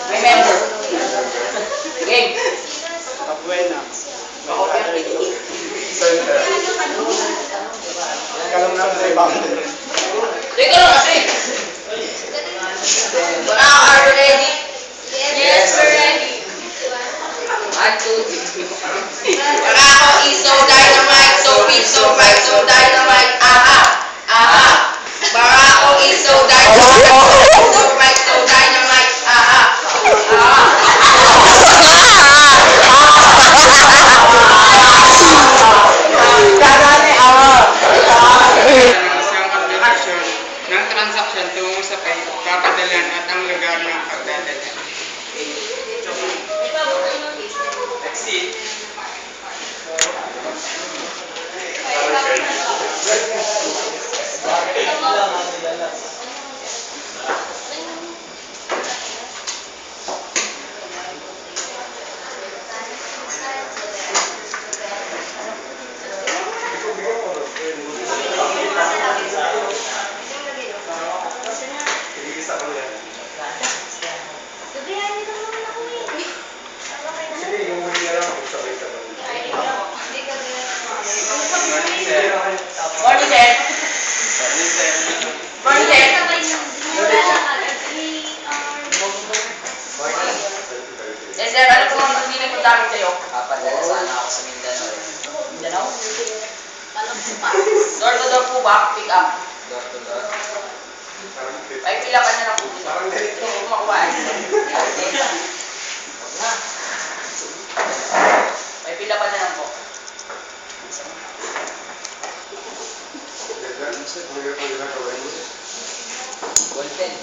Remember. Game. Kabuena. Center. Kalong na sa ibang. Teka lang kasi. Are you ready? Yes, we're ready. 1, 2, 3. Barako is so dynamite, so big, so bright, so dynamite. Aha! Aha! Barako is so dynamite, so bright, so dynamite. Aha! Aha! Isang aplikasyon ng transaksyon tungo sa pagpapadalan at ang lugar ng pagdadala. Exit. Sige, yung huli na lang kung sabay-sabay. Morning, sir. Morning, sir. Yes, sir. Ano po ang hindi nagpunta sa'yo? Papadala sana ako sa Mindanao eh. Mindanao? Door to door po ba? Pick up. Door to door. Ay, pila ka na lang po. Parang ganito. Kumakuha. May pila pa na lang po. Ballpen.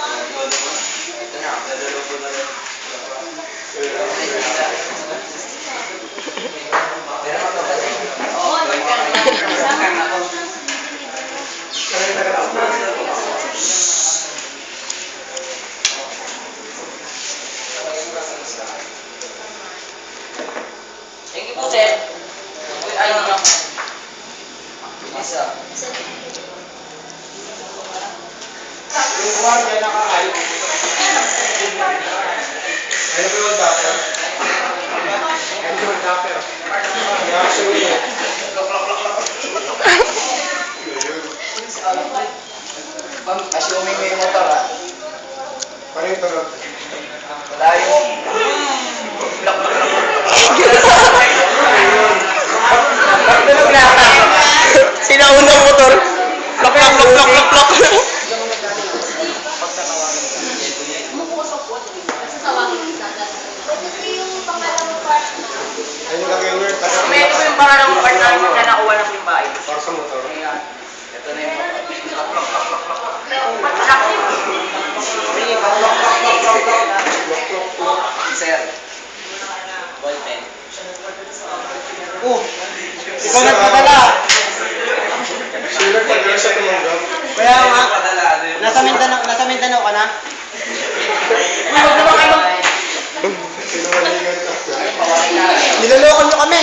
Ito na. Nalulubo na rin. Meron ka ba din? Oo, thank you po, sir. Ay, hindi na. Isa. Yung one, yan naka-ay. Ano ba yung doctor? Ano ba yung doctor? Reaction yun. Assuming may motor ah. Paano yung tunog? Wala yung... Tunog na. Sinaunang motor. Plok, plok, plok, plok, plok, plok. Ano yung lagay yung word? May ito yung pangalawang part na yung nakuha ng yung bahay. Para sa motor. Ayan. Ito na yung motor. Sir. Ballpen. Ikaw nagpadala. Sure, pag siya tumanggap. Kaya nga, Padala din. nasa Mindanao ka na? Huwag naman kayo. Sinungalingan ka. Niloloko nyo kami.